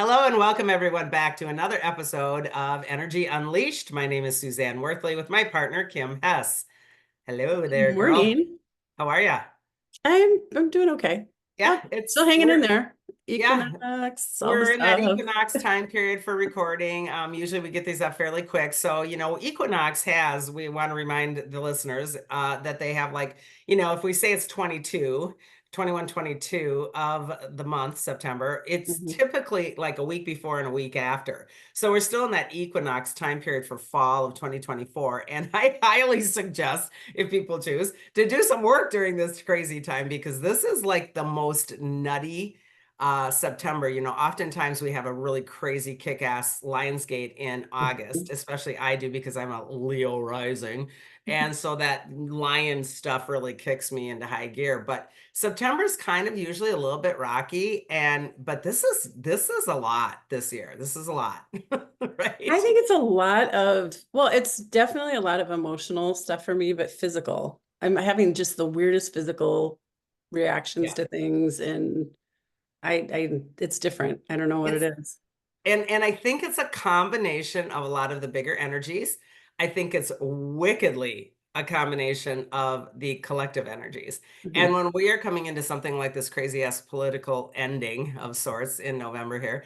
Hello and welcome everyone back to another episode of Energy Unleashed. My name is Suzanne Worthley with my partner Kim Hess. Hello Good there, girl. morning. How are you? I'm doing okay. Yeah, Oh, still hanging in there. yeah, Equinox, all the we're in that stuff. equinox time period for recording. Usually we get these up fairly quick. So, equinox we want to remind the listeners that they have if we say it's 21, 22 of the month, September, it's Mhm. typically like a week before and a week after. So we're still in that equinox time period for fall of 2024. And I highly suggest, if people choose, to do some work during this crazy time because this is like the most nutty September. Oftentimes we have a really crazy kick-ass Lionsgate in August, especially I do because I'm a Leo rising. And so that lion stuff really kicks me into high gear. But September's kind of usually a little bit rocky. But this is a lot this year. This is a lot, I right? think it's a lot of, well, it's definitely a lot of emotional stuff for me, but physical. I'm having just the weirdest physical reactions Yeah. to things, and it's different. I don't know what it It's is. And I think it's a combination of a lot of the bigger energies. I think it's wickedly a combination of the collective energies. And Mhm. when we are coming into something like this crazy ass political ending of sorts in November here,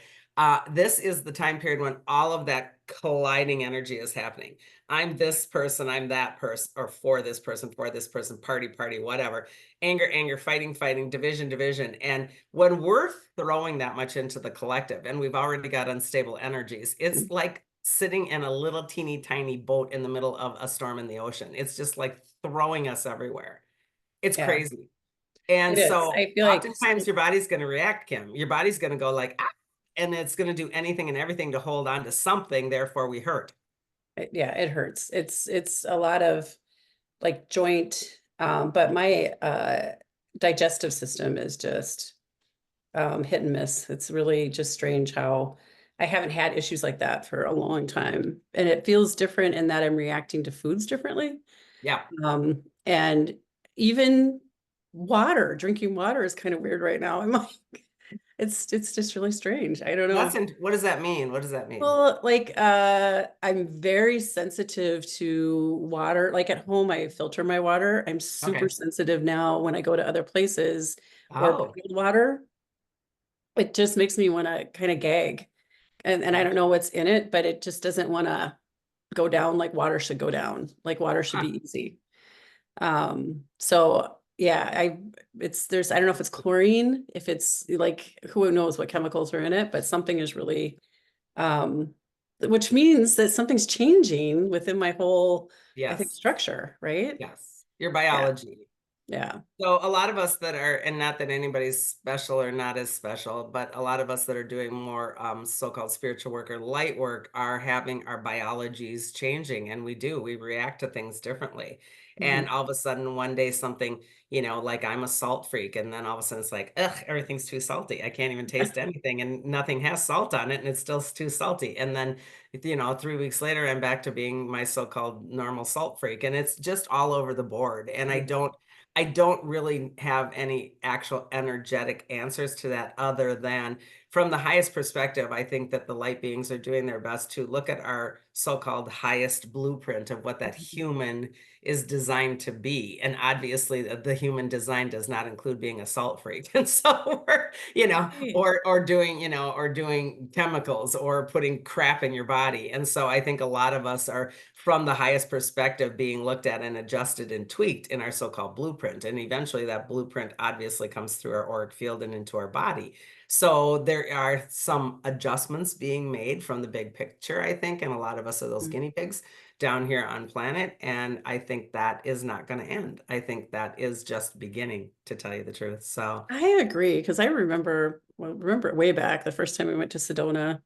this is the time period when all of that colliding energy is happening. I'm this person, I'm that person, or for this person, party, party, whatever. Anger, anger, fighting, fighting, division, division. And when we're throwing that much into the collective and we've already got unstable energies, it's like sitting in a little teeny tiny boat in the middle of a storm in the ocean. It's just like throwing us everywhere. It's Yeah, crazy. And it is. so I feel like, oftentimes your body's going to react, Kim. Your body's going to go like, ah, and it's going to do anything and everything to hold on to something. Therefore, we hurt. yeah, it hurts. It's a lot of like joint, but my digestive system is just hit and miss. It's really just strange how I haven't had issues like that for a long time. And it feels different in that I'm reacting to foods differently. Yeah. And even water, drinking water is kind of weird right now. I'm like, it's just really strange. I don't know. What does that mean? What does that mean? Well, like I'm very sensitive to water. Like at home, I filter my water. I'm super Okay. sensitive now when I go to other places or Oh, bottled water. It just makes me want to kind of gag. And I don't know what's in it, but it just doesn't want to go down like water should go down. Like water should huh. be easy. So yeah, I don't know if it's chlorine, if it's like who knows what chemicals are in it, but something is really um which means that something's changing within my whole, I think, Yes. structure, right? Yes. Your Yeah. biology. Yeah. So a lot of us that are, and not that anybody's special or not as special, but a lot of us that are doing more so-called spiritual work or light work are having our biologies changing, and we react to things differently. Mhm. And all of a sudden, one day something, like I'm a salt freak, and then all of a sudden it's like, ugh, everything's too salty. I can't even taste anything, and nothing has salt on it, and it's still too salty. And then, 3 weeks later, I'm back to being my so-called normal salt freak, and it's just all over the board. And I don't really have any actual energetic answers to that other than from the highest perspective. I think that the light beings are doing their best to look at our so-called highest blueprint of what that human is designed to be. And obviously the human design does not include being a salt freak. And so we're, Right. or doing chemicals or putting crap in your body. And so I think a lot of us are from the highest perspective being looked at and adjusted and tweaked in our so-called blueprint. And eventually that blueprint obviously comes through our auric field and into our body. So there are some adjustments being made from the big picture, I think, and a lot of us are those Mhm. guinea pigs down here on planet. And I think that is not going to end. I think that is just beginning, to tell you the truth. So I agree because I remember way back the first time we went to Sedona,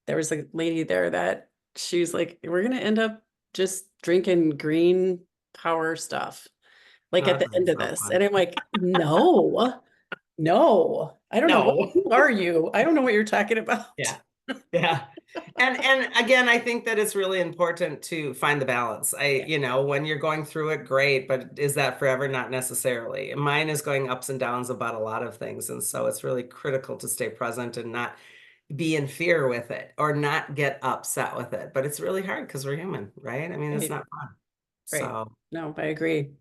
there was a lady there that she's like, we're gonna end up just drinking green power stuff like at that the end sounds of so this. And fun. I'm like, no, no, I don't know No. who are you? I don't know what you're talking about. Yeah. Yeah. And again, I think that it's really important to find the balance. Yeah. When you're going through it, great, but is that forever? Not necessarily. Mine is going ups and downs about a lot of things. And so it's really critical to stay present and not be in fear with it or not get upset with it. But it's really hard because we're human, right? I mean, it's Right, not fun. right. So. No, I agree.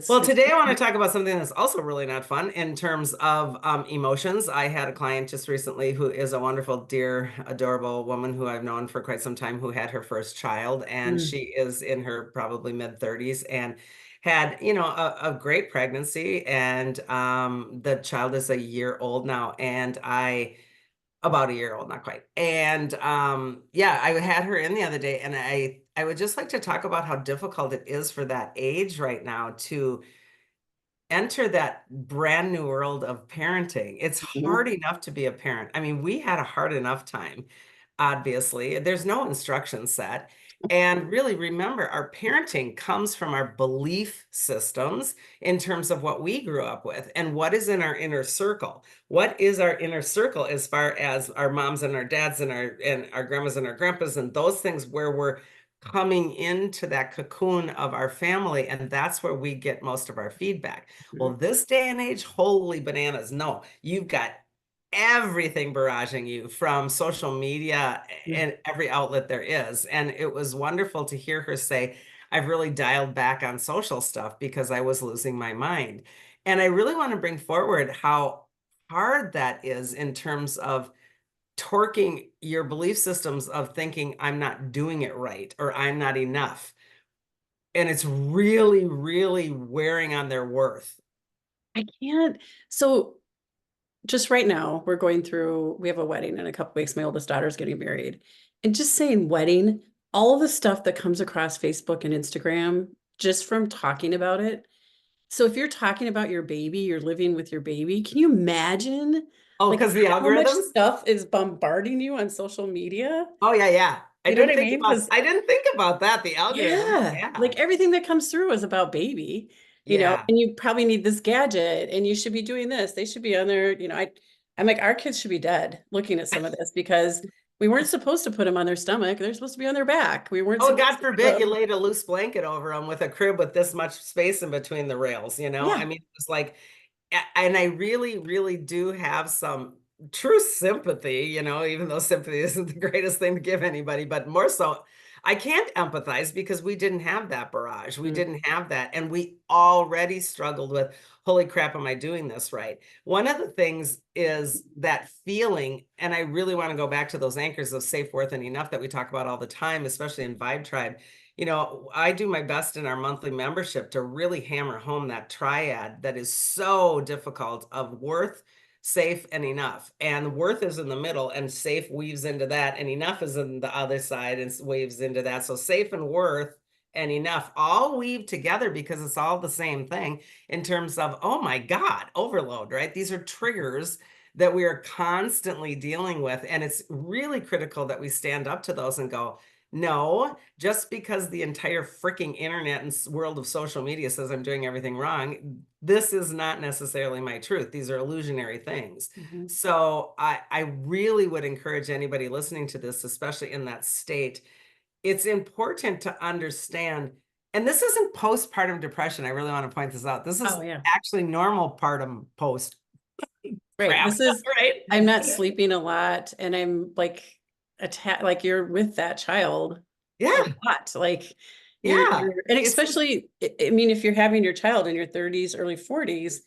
Well, It's today I want to talk about something that's also really not fun in terms of emotions. I had a client just recently who is a wonderful, dear, adorable woman who I've known for quite some time who had her first child, and mm, she is in her probably mid 30s and had, a great pregnancy, and the child is a year old now, and about a year old, not quite. And yeah, I had her in the other day, and I would just like to talk about how difficult it is for that age right now to enter that brand new world of parenting. It's mhm, hard enough to be a parent. I mean, we had a hard enough time, obviously. There's no instruction set. And really remember, our parenting comes from our belief systems in terms of what we grew up with and what is in our inner circle. What is our inner circle as far as our moms and our dads and our grandmas and our grandpas and those things where we're coming into that cocoon of our family, and that's where we get most of our feedback. mhm, Well, this day and age, holy bananas. No, you've got everything barraging you from social media mm, and every outlet there is. And it was wonderful to hear her say, I've really dialed back on social stuff because I was losing my mind. And I really want to bring forward how hard that is in terms of torquing your belief systems of thinking I'm not doing it right or I'm not enough. And it's really, really wearing on their worth. I can't. So just right now, we have a wedding in a couple weeks. My oldest daughter's getting married. And just saying wedding, all of the stuff that comes across Facebook and Instagram, just from talking about it. So if you're talking about your baby, you're living with your baby, can you imagine Oh, like because the how much algorithms? stuff is bombarding you on social media? Oh, yeah, yeah. You know what I mean? Because I didn't think about that, the algorithms. yeah, Yeah. like everything that comes through is about baby, Yeah. and you probably need this gadget and you should be doing this. They should be on there, I'm like, our kids should be dead looking at some of this because we weren't supposed to put them on their stomach. They're supposed to be on their back. We weren't Oh, supposed God to put forbid you them. laid a loose blanket over them with a crib with this much space in between the rails, I Yeah. mean, it's like, and I really, really do have some true sympathy, even though sympathy isn't the greatest thing to give anybody, but more so, I can't empathize because we didn't have that barrage. We Mm, didn't have that. And we already struggled with, holy crap, am I doing this right? One of the things is that feeling, and I really want to go back to those anchors of safe, worth, and enough that we talk about all the time, especially in Vibe Tribe. I do my best in our monthly membership to really hammer home that triad that is so difficult of worth, safe, and enough. And worth is in the middle, and safe weaves into that, and enough is in the other side and weaves into that. So safe and worth and enough all weave together because it's all the same thing in terms of, oh my God, overload, right? These are triggers that we are constantly dealing with. And it's really critical that we stand up to those and go, no, just because the entire freaking internet and world of social media says I'm doing everything wrong, this is not necessarily my truth. These are illusionary things. mhm. So I really would encourage anybody listening to this, especially in that state, it's important to understand, and this isn't postpartum depression. I really want to point this out. This is Oh yeah. actually normal partum post Right. crap, This is, right? I'm not sleeping a lot and I'm like like you're with that child a Yeah, lot. Like yeah. and It's just especially, I mean, if you're having your child in your 30s, early 40s,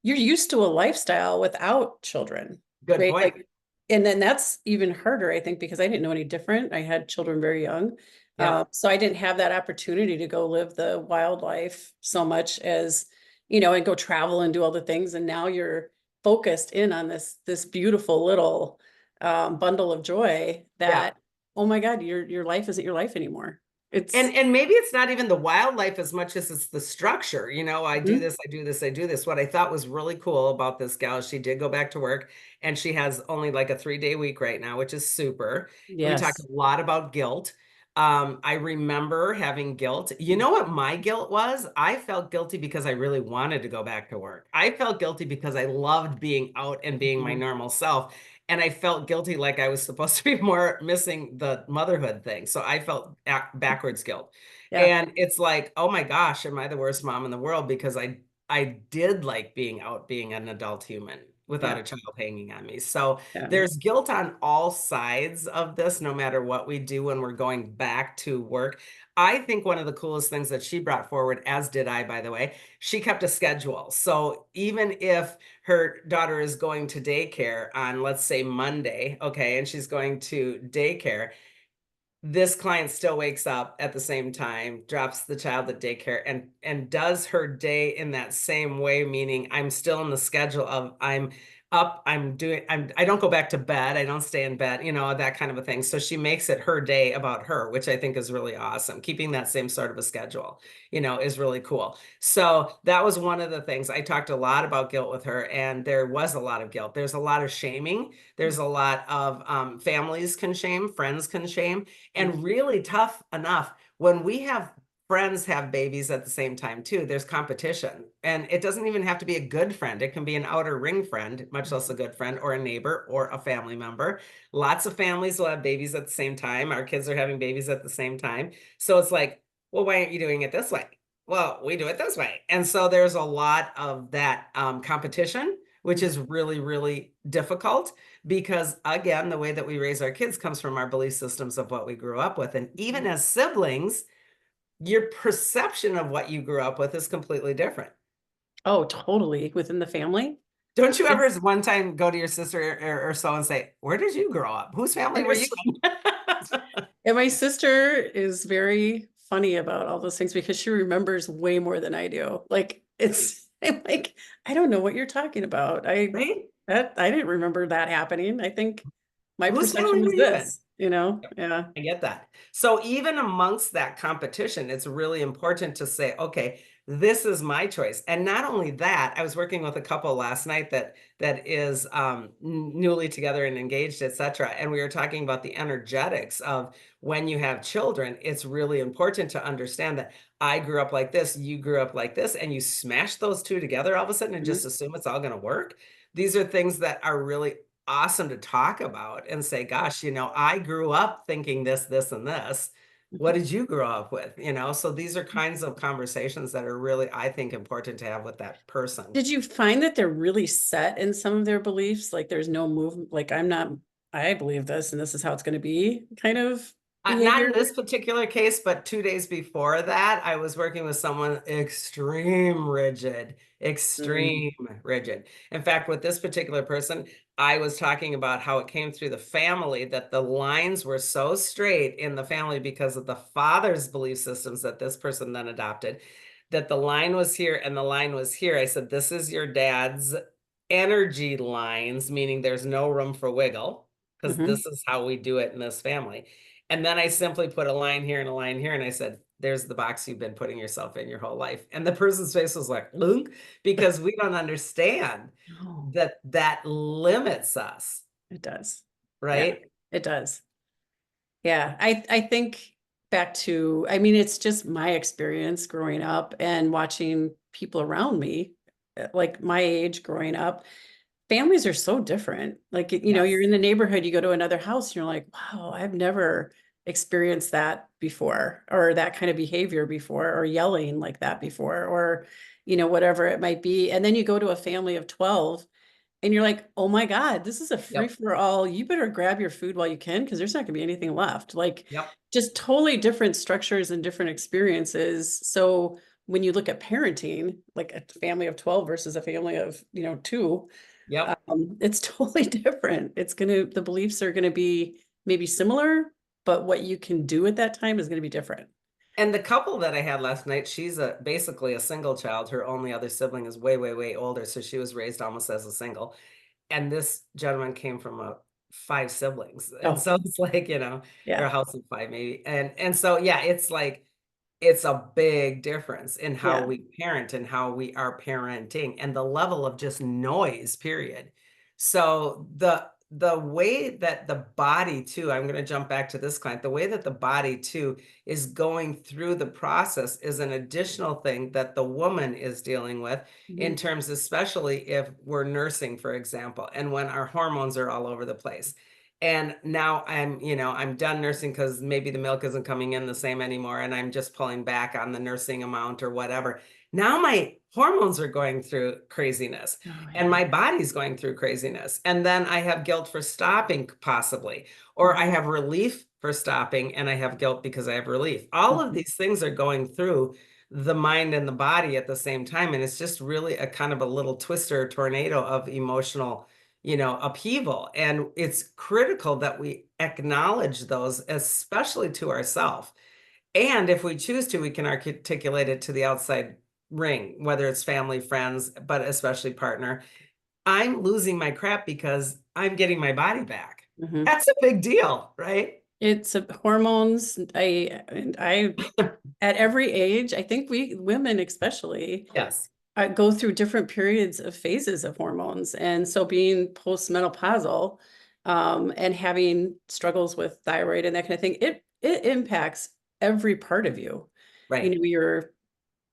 you're used to a lifestyle without children, good right? point. Like, and then that's even harder, I think, because I didn't know any different. I had children very young. Yep. So I didn't have that opportunity to go live the wildlife so much as, and go travel and do all the things. And now you're focused in on this beautiful little bundle of joy Yeah. that, oh my God, your life isn't your life anymore. It's And maybe it's not even the wildlife as much as it's the structure. I do mhm, this, I do this, I do this. What I thought was really cool about this gal, she did go back to work and she has only like a 3-day week right now, which is super. We talked yes. a lot about guilt. I remember having guilt. You know what my guilt was? I felt guilty because I really wanted to go back to work. I felt guilty because I loved being out and being my Mhm. normal self. And I felt guilty like I was supposed to be more missing the motherhood thing. So I felt backwards guilt. Yeah. And it's like, oh my gosh, am I the worst mom in the world? Because I did like being out, being an adult human. without Yeah. a child hanging on me. So Yeah. there's guilt on all sides of this, no matter what we do when we're going back to work. I think one of the coolest things that she brought forward, as did I, by the way, she kept a schedule. So even if her daughter is going to daycare on, let's say, Monday, okay, and she's going to daycare, this client still wakes up at the same time, drops the child at daycare, and does her day in that same way, meaning I'm still in the schedule of I'm up, I don't go back to bed, I don't stay in bed, that kind of a thing. So she makes it her day about her, which I think is really awesome. Keeping that same sort of a schedule, is really cool. So that was one of the things. I talked a lot about guilt with her, and there was a lot of guilt. There's a lot of shaming. There's a lot of families can shame, friends can shame, and Mhm. really tough enough when we have friends have babies at the same time too. There's competition, and it doesn't even have to be a good friend. It can be an outer ring friend, much less a good friend, or a neighbor or a family member. Lots of families will have babies at the same time. Our kids are having babies at the same time, so it's like, well, why aren't you doing it this way? Well, we do it this way. And so there's a lot of that competition, which is really, really difficult because, again, the way that we raise our kids comes from our belief systems of what we grew up with. And even as siblings, your perception of what you grew up with is completely different. Oh, totally. Within the family. Don't you It, ever one time go to your sister or so and say, where did you grow up? Whose family it were you was, in? and my sister is very funny about all those things because she remembers way more than I do. Like I'm like, I don't know what you're talking about. Right? I didn't remember that happening. I think my Whose perception family was were you in? this, you know? Yeah. I get that. So even amongst that competition, it's really important to say, okay, this is my choice. And not only that, I was working with a couple last night that is newly together and engaged, etc. And we were talking about the energetics of when you have children. It's really important to understand that I grew up like this, you grew up like this, and you smash those two together all of a sudden and Mhm. just assume it's all going to work. These are things that are really awesome to talk about and say, gosh, I grew up thinking this, and this. What Mhm. did you grow up with? So these are kinds of conversations that are really, I think, important to have with that person. Did you find that they're really set in some of their beliefs? Like there's no movement, like I believe this and this is how it's going to be kind of Not in behavior? this particular case, but 2 days before that, I was working with someone Mm, extreme rigid. In fact, with this particular person, I was talking about how it came through the family that the lines were so straight in the family because of the father's belief systems that this person then adopted, that the line was here and the line was here. I said, this is your dad's energy lines, meaning there's no room for wiggle, because mhm. this is how we do it in this family. And then I simply put a line here and a line here, and I said, there's the box you've been putting yourself in your whole life. And the person's face was like, "Lunk," because we don't understand Oh, that that limits us, it does. Yeah, right? it does. Yeah, I think back to, I mean, it's just my experience growing up and watching people around me, like my age growing up. Families are so different. Like, you're Yes. in the neighborhood, you go to another house, and you're like, wow, I've never experienced that before, or that kind of behavior before, or yelling like that before, or, whatever it might be. And then you go to a family of 12 and you're like, oh my God, this is a free Yep. for all. You better grab your food while you can because there's not going to be anything left. Like, Yep. just totally different structures and different experiences. So when you look at parenting, like a family of 12 versus a family of, two, Yep. it's totally different. The beliefs are gonna be maybe similar, but what you can do at that time is gonna be different. And the couple that I had last night, she's basically a single child. Her only other sibling is way, way, way older, so she was raised almost as a single. And this gentleman came from five siblings, and Oh, so it's like, or yeah, a house of five maybe, and so yeah, it's like it's a big difference in how yeah. we parent and how we are parenting and the level of just noise, period. So the way that the body too, I'm going to jump back to this client, the way that the body too is going through the process is an additional thing that the woman is dealing with in Mhm. terms, especially if we're nursing, for example, and when our hormones are all over the place. And now I'm done nursing because maybe the milk isn't coming in the same anymore, and I'm just pulling back on the nursing amount or whatever. Now my hormones are going through craziness Oh, and yeah. my body's going through craziness. And then I have guilt for stopping, possibly, or I Mhm, have relief for stopping and I have guilt because I have relief. All of mhm, these things are going through the mind and the body at the same time. And it's just really a kind of a little twister tornado of emotional upheaval. And it's critical that we acknowledge those, especially to ourselves. And if we choose to, we can articulate it to the outside ring, whether it's family, friends, but especially partner. I'm losing my crap because I'm getting my body back. mhm. That's a big deal, right? It's hormones. I at every age, I think we women especially Yes. go through different periods of phases of hormones. And so being postmenopausal, and having struggles with thyroid and that kind of thing, it impacts every part of you. You Right. know,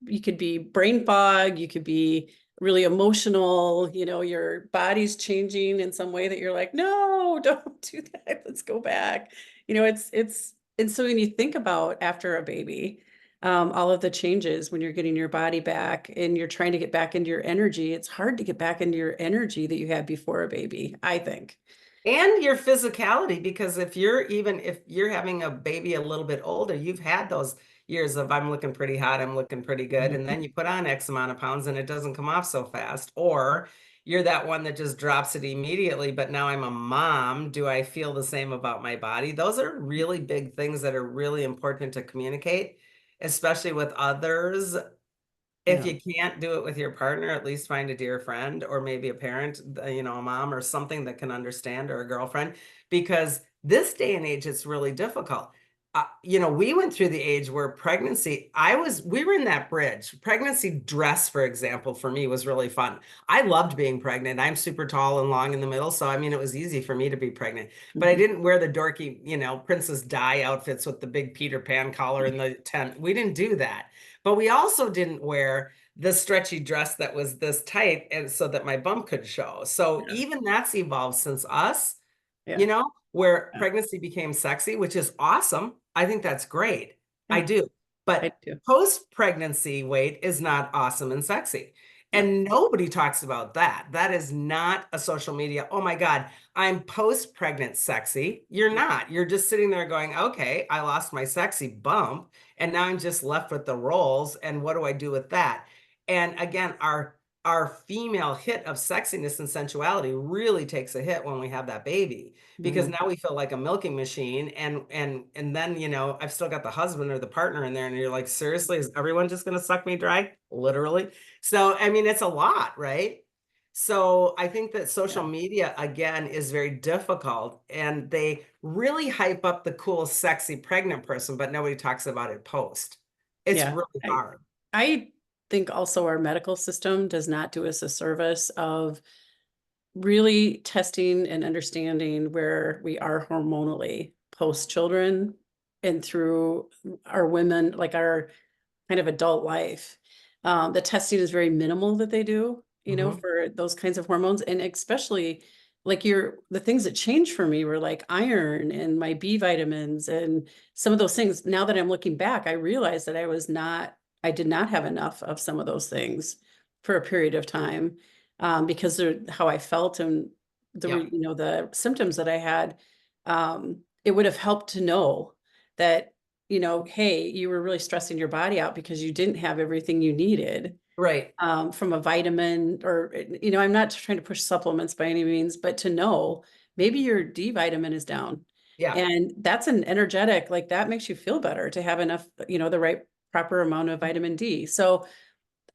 you could be brain fog, you could be really emotional, your body's changing in some way that you're like, no, don't do that. Let's go back. And so when you think about after a baby, all of the changes when you're getting your body back and you're trying to get back into your energy, it's hard to get back into your energy that you had before a baby, I think. And your physicality, because if you're having a baby a little bit older, you've had those years of I'm looking pretty hot, I'm looking pretty good, and Mhm. then you put on X amount of pounds and it doesn't come off so fast. Or you're that one that just drops it immediately, but now I'm a mom. Do I feel the same about my body? Those are really big things that are really important to communicate, especially with others. If Yeah. you can't do it with your partner, at least find a dear friend or maybe a parent, a mom or something that can understand, or a girlfriend, because this day and age, it's really difficult. We went through the age where we were in that bridge. Pregnancy dress, for example, for me was really fun. I loved being pregnant. I'm super tall and long in the middle. So, I mean, it was easy for me to be pregnant, but I Mhm. didn't wear the dorky, Princess Di outfits with the big Peter Pan collar and the tent. We didn't do that. But we also didn't wear the stretchy dress that was this tight and so that my bump could show. So Yeah. even that's evolved since us, Yeah. where Yeah. pregnancy became sexy, which is awesome. I think that's great. I Yeah. do. I But do. post-pregnancy weight is not awesome and sexy. No. And nobody talks about that. That is not a social media. Oh my God, I'm post-pregnant sexy. You're not. You're just sitting there going, okay, I lost my sexy bump. And now I'm just left with the rolls. And what do I do with that? And again, our female hit of sexiness and sensuality really takes a hit when we have that baby, because Mhm. now we feel like a milking machine. And then I've still got the husband or the partner in there and you're like, seriously, is everyone just going to suck me dry, literally? So I mean, it's a lot, right? So I think that social Yeah. media again is very difficult, and they really hype up the cool sexy pregnant person, but nobody talks about it post. It's Yeah. really I hard. I think also our medical system does not do us a service of really testing and understanding where we are hormonally post children and through our women, like our kind of adult life. The testing is very minimal that they do, Mhm. for those kinds of hormones. And especially like the things that changed for me were like iron and my B vitamins and some of those things. Now that I'm looking back, I realized that I did not have enough of some of those things for a period of time, because of how I felt and Yeah. the symptoms that I had. It would have helped to know that, hey, you were really stressing your body out because you didn't have everything you needed, Right. from a vitamin or, I'm not trying to push supplements by any means, but to know maybe your D vitamin is down. Yeah. And that's an energetic, like that makes you feel better to have enough, the right proper amount of vitamin D. So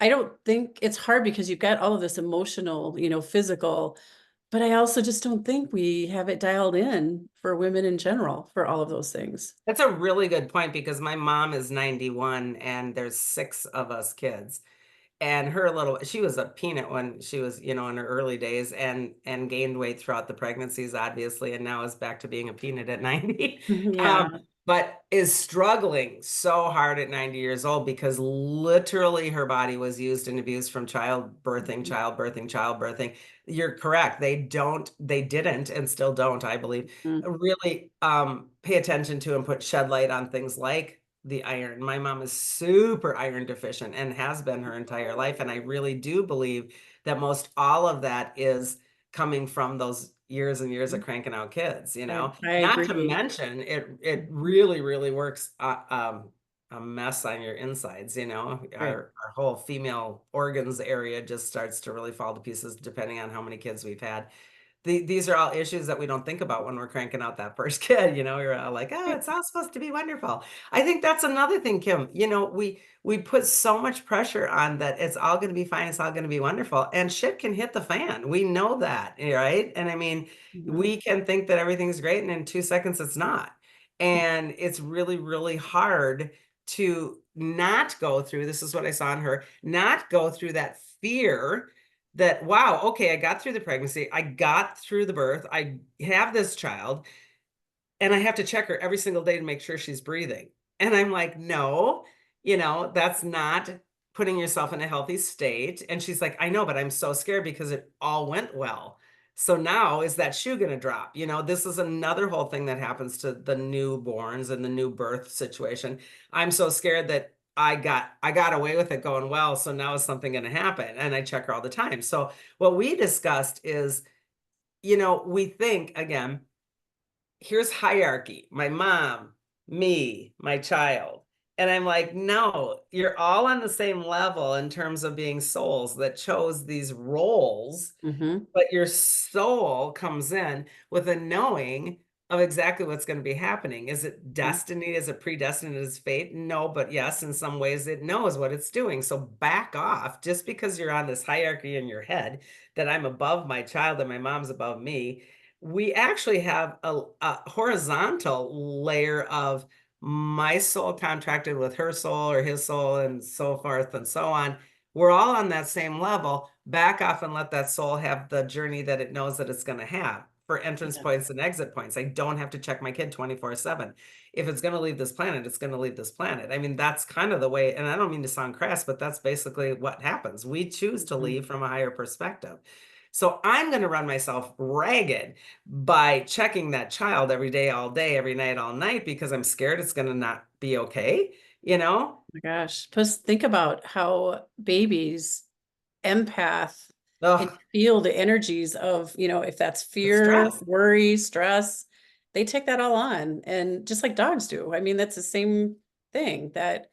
I don't think it's hard because you've got all of this emotional, physical, but I also just don't think we have it dialed in for women in general for all of those things. That's a really good point, because my mom is 91 and there's six of us kids. And she was a peanut when she was, in her early days, and gained weight throughout the pregnancies, obviously, and now is back to being a peanut at 90. Mhm, Um, yeah. but is struggling so hard at 90 years old because literally her body was used and abused from Mhm. childbirthing. You're correct. They didn't, and still don't, I believe, Mm. really pay attention to and put shed light on things like the iron. My mom is super iron deficient and has been her entire life. And I really do believe that most all of that is coming from those years and years of cranking out kids, I not to agree. mention it Mhm. really, really works a mess on your insides, Right. our whole female organs area just starts to really fall to pieces depending on how many kids we've had. These are all issues that we don't think about when we're cranking out that first kid, we're all like, oh, Right. it's all supposed to be wonderful. I think that's another thing, Kim. We put so much pressure on that it's all going to be fine, it's all going to be wonderful, and shit can hit the fan. We know that, right? And I mean, Mhm. we can think that everything's great, and in 2 seconds it's not. And it's really, really hard to not go through, this is what I saw in her, not go through that fear that, wow, okay, I got through the pregnancy, I got through the birth, I have this child, and I have to check her every single day to make sure she's breathing. And I'm like, no, that's not putting yourself in a healthy state. And she's like, I know, but I'm so scared because it all went well. So now is that shoe going to drop? This is another whole thing that happens to the newborns and the new birth situation. I'm so scared that I got away with it going well. So now is something going to happen? And I check her all the time. So what we discussed is, we think again, here's hierarchy: my mom, me, my child. And I'm like, no, you're all on the same level in terms of being souls that chose these roles, Mhm. but your soul comes in with a knowing of exactly what's going to be happening. Is it Mhm. destiny? Is it predestined? Is fate? No, but yes, in some ways it knows what it's doing. So back off. Just because you're on this hierarchy in your head that I'm above my child and my mom's above me, we actually have a horizontal layer of my soul contracted with her soul or his soul and so forth and so on. We're all on that same level. Back off and let that soul have the journey that it knows that it's going to have for entrance Yeah. points and exit points. I don't have to check my kid 24/7. If it's going to leave this planet, it's going to leave this planet. I mean, that's kind of the way, and I don't mean to sound crass, but that's basically what happens. We choose to Mhm. leave from a higher perspective. So I'm going to run myself ragged by checking that child every day, all day, every night, all night, because I'm scared it's going to not be okay, you know? My gosh. Plus, think about how babies empath and Ugh, feel the energies of, if that's the fear, stress. worry, stress, they take that all on. And just like dogs do. I mean, that's the same thing that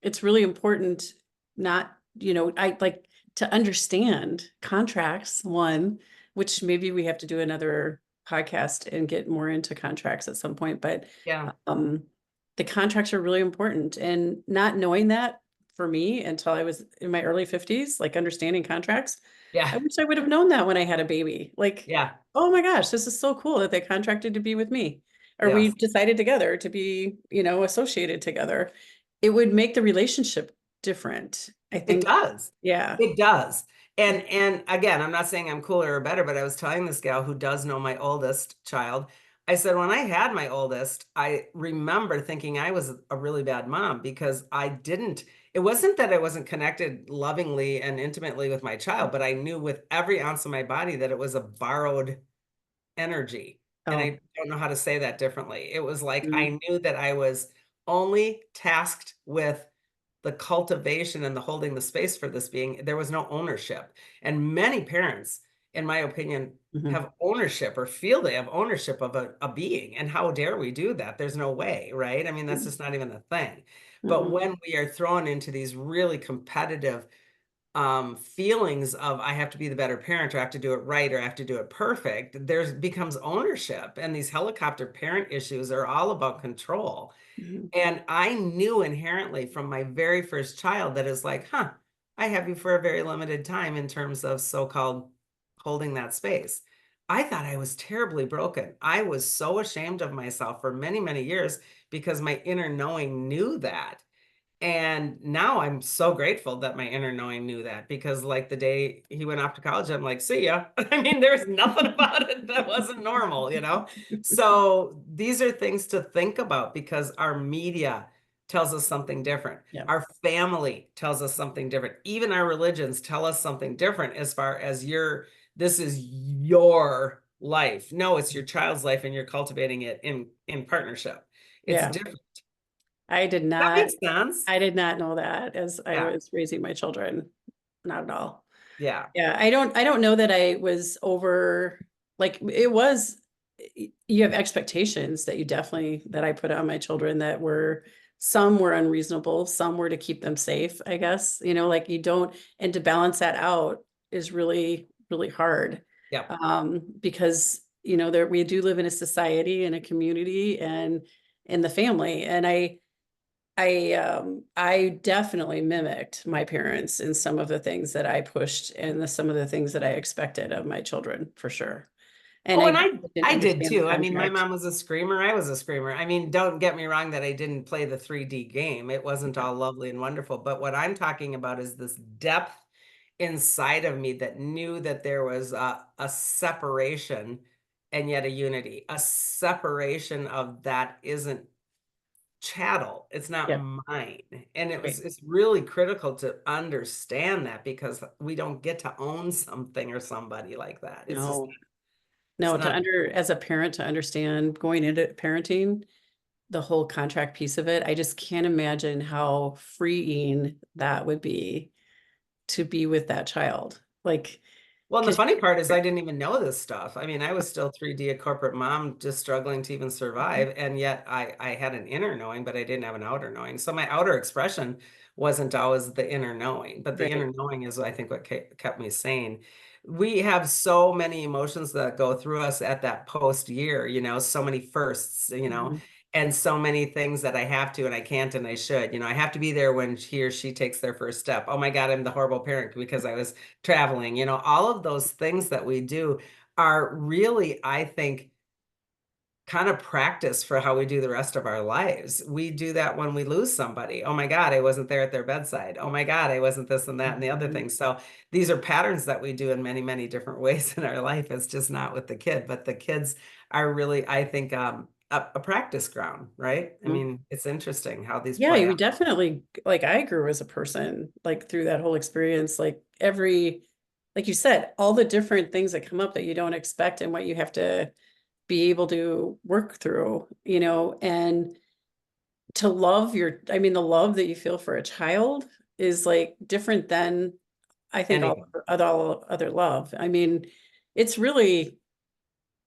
it's really important not, I like to understand contracts, one, which maybe we have to do another podcast and get more into contracts at some point, but Yeah. um the contracts are really important. And not knowing that for me until I was in my early 50s, like understanding contracts. Yeah. I wish I would have known that when I had a baby. Like, Yeah. oh my gosh, this is so cool that they contracted to be with me. Or we Yes. decided together to be, associated together. It would make the relationship different. I It think, does. yeah. It does. And again, I'm not saying I'm cooler or better, but I was telling this gal who does know my oldest child, I said, when I had my oldest, I remember thinking I was a really bad mom because it wasn't that I wasn't connected lovingly and intimately with my child, but I knew with every ounce of my body that it was a borrowed energy. And Oh. I don't know how to say that differently. It was like Mm. I knew that I was only tasked with the cultivation and the holding the space for this being. There was no ownership. And many parents, in my opinion, Mhm. have ownership or feel they have ownership of a being. And how dare we do that? There's no way, right? I mean, that's Mm. just not even a thing. But Mm-mm. when we are thrown into these really competitive feelings of I have to be the better parent or I have to do it right or I have to do it perfect, there's becomes ownership. And these helicopter parent issues are all about control. Mhm. And I knew inherently from my very first child that is like, huh, I have you for a very limited time in terms of so-called holding that space. I thought I was terribly broken. I was so ashamed of myself for many, many years because my inner knowing knew that. And now I'm so grateful that my inner knowing knew that because like the day he went off to college, I'm like, see ya. I mean, there's nothing about it that wasn't normal, you know? So these are things to think about because our media tells us something different. Yeah. Our family tells us something different. Even our religions tell us something different as far as this is your life. No, it's your child's life and you're cultivating it in partnership. It's Yeah. different. I did That not makes sense. I did not know that as I Yeah. was raising my children. Not at all. Yeah. Yeah, I don't know that I was over like it was you have expectations that you definitely that I put on my children that were some were unreasonable, some were to keep them safe, I guess. Like you don't and to balance that out is really, really hard. Yep. Because there we do live in a society and a community and in the family. And I definitely mimicked my parents in some of the things that I pushed and some of the things that I expected of my children for sure. And Oh, and I I didn't I did understand the too. I mean, my contract. mom was a screamer. I was a screamer. I mean, don't get me wrong that I didn't play the 3D game. It wasn't Yeah, all lovely and wonderful. But what I'm talking about is this depth inside of me that knew that there was a separation and yet a unity. A separation of that isn't chattel. It's not yeah, mine. And right. it's really critical to understand that because we don't get to own something or somebody like that. No, It's no, not. as a parent to understand going into parenting, the whole contract piece of it, I just can't imagine how freeing that would be to be with that child. Like, Well, and the because funny part is I didn't even know this stuff. I mean, I was still 3D a corporate mom, just struggling to even survive. And yet I had an inner knowing, but I didn't have an outer knowing. So my outer expression wasn't always the inner knowing, but the right. inner knowing is, I think, what kept me sane. We have so many emotions that go through us at that post year, so many firsts, Mhm. and so many things that I have to and I can't and I should. I have to be there when he or she takes their first step. Oh my God, I'm the horrible parent because I was traveling, all of those things that we do are really, I think, kind of practice for how we do the rest of our lives. We do that when we lose somebody. Oh my God, I wasn't there at their bedside. Oh my God, I wasn't this and that and the other Mhm. thing. So these are patterns that we do in many, many different ways in our life. It's just not with the kid, but the kids are really, I think, a practice ground, right? I Mhm. mean, it's interesting how these Yeah, play you out. definitely like I grew as a person, like through that whole experience, like you said, all the different things that come up that you don't expect and what you have to be able to work through, and to love I mean, the love that you feel for a child is like different than I think Anything. all other love. I mean, it's really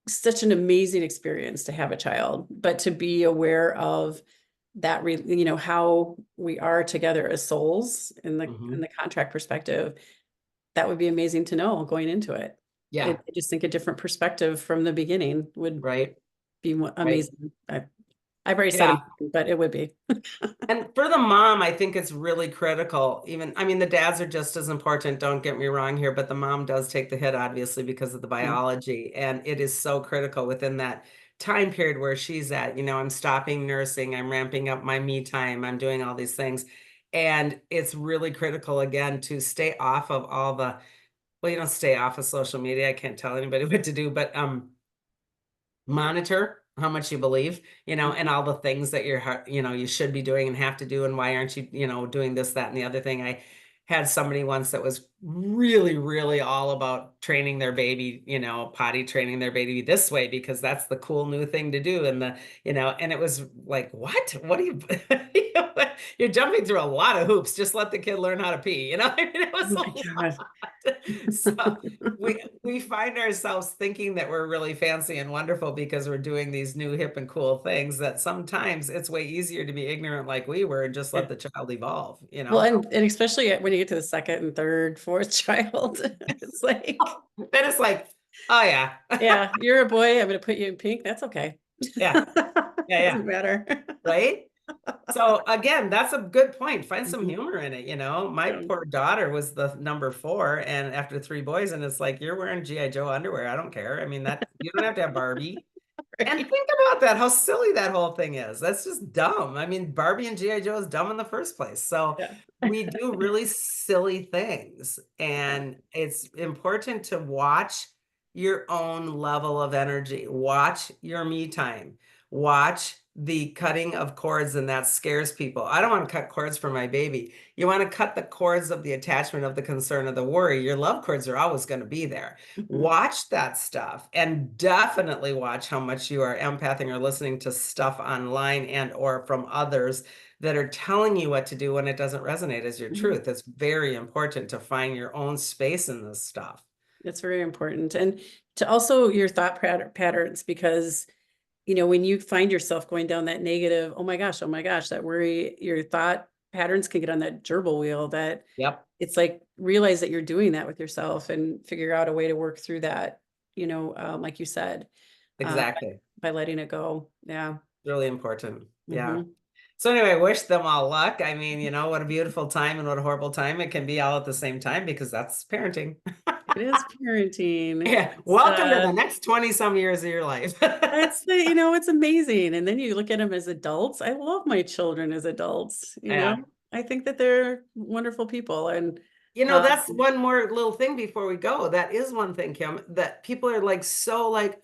such an amazing experience to have a child, but to be aware of how we are together as souls in the Hmm. contract perspective, that would be amazing to know going into it. Yeah. I just think a different perspective from the beginning would Right. be Right. amazing. I've already said Yeah. amazing, but it would be. And for the mom, I think it's really critical. Even, I mean, the dads are just as important, don't get me wrong here, but the mom does take the hit, obviously, because of the Mm, biology. And it is so critical within that time period where she's at. I'm stopping nursing, I'm ramping up my me time, I'm doing all these things. And it's really critical, again, to stay off of all well, you don't stay off of social media. I can't tell anybody what to do, but monitor how much you believe, and mhm. all the things that you should be doing and have to do, and why aren't you, doing this, that, and the other thing. I had somebody once that was really, really all about training their baby, potty training their baby this way because that's the cool new thing to do. And it was like, what are you, you're jumping through a lot of hoops. Just let the kid learn how to pee, I mean, it Oh was a my lot. God. So we find ourselves thinking that we're really fancy and wonderful because we're doing these new hip and cool things that sometimes it's way easier to be ignorant like we were and just let Yeah. the child evolve, Well, and especially when you get to the second and third, fourth child, it's like, Then it's like, oh yeah. yeah, you're a boy. I'm going to put you in pink. That's okay. Yeah, yeah, yeah. Doesn't matter. Right? So again, that's a good point. Find some Mhm. humor in it. My Yeah. poor daughter was the number four, and after three boys, and it's like you're wearing GI Joe underwear. I don't care. I mean, that you don't have to have Barbie, And right? think about that, how silly that whole thing is. That's just dumb. I mean, Barbie and G.I. Joe is dumb in the first place. So Yeah. we do really silly things. Yeah. And it's important to watch your own level of energy. Watch your me time. Watch the cutting of cords, and that scares people. I don't want to cut cords for my baby. You want to cut the cords of the attachment, of the concern, of the worry. Your love cords are always going to be there. Mhm. Watch that stuff, and definitely watch how much you are empathing or listening to stuff online and or from others that are telling you what to do when it doesn't resonate as your Mhm. truth. It's very important to find your own space in this stuff. It's very important. And to also your thought patterns, because when you find yourself going down that negative, oh my gosh, that worry, your thought patterns can get on that gerbil wheel that Yep, it's like realize that you're doing that with yourself and figure out a way to work through that, like you said, by exactly. letting it go. Yeah. Really important. Yeah. Hmm. So anyway, wish them all luck. I mean, what a beautiful time and what a horrible time it can be all at the same time, because that's parenting. It is parenting. Yeah. It's Welcome to the next 20 some years of your life. it's amazing. And then you look at them as adults. I love my children as adults. Yeah. I think that they're wonderful people. And That's um, one more little thing before we go. That is one thing, Kim, that people are like so like,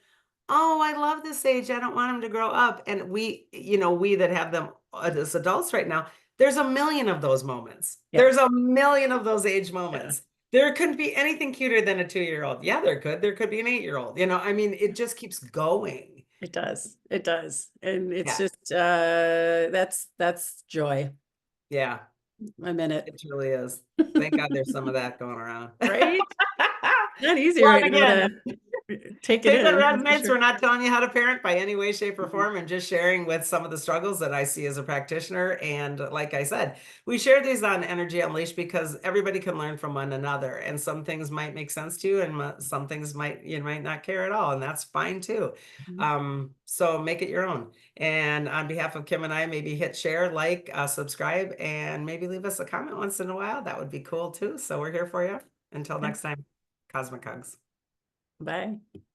oh, I love this age. I don't want them to grow up. And we that have them as adults right now, there's a million of those moments. yeah, There's a million of those age yeah, moments. There couldn't be anything cuter than a 2-year-old. Yeah, there could. There could be an 8-year-old. I mean, it just keeps going. it does. It does. And it's Yeah. just that's joy. Yeah, I'm in it. it truly is. Thank God there's some of that going around. Right? Not easy Well, right and now again, to take it if it in, that's for resonates, sure. we're not telling you how to parent by any way, shape, or Mhm. form, and just sharing with some of the struggles that I see as a practitioner. And like I said, we share these on Energy Unleashed because everybody can learn from one another. And some things might make sense to you, and some things you might not care at all, and that's fine too. Mhm. So make it your own. And on behalf of Kim and I, maybe hit share, like, subscribe, and maybe leave us a comment once in a while. That would be cool too. So we're here for you. Until Yeah. next time, Cosmic Hugs. Bye.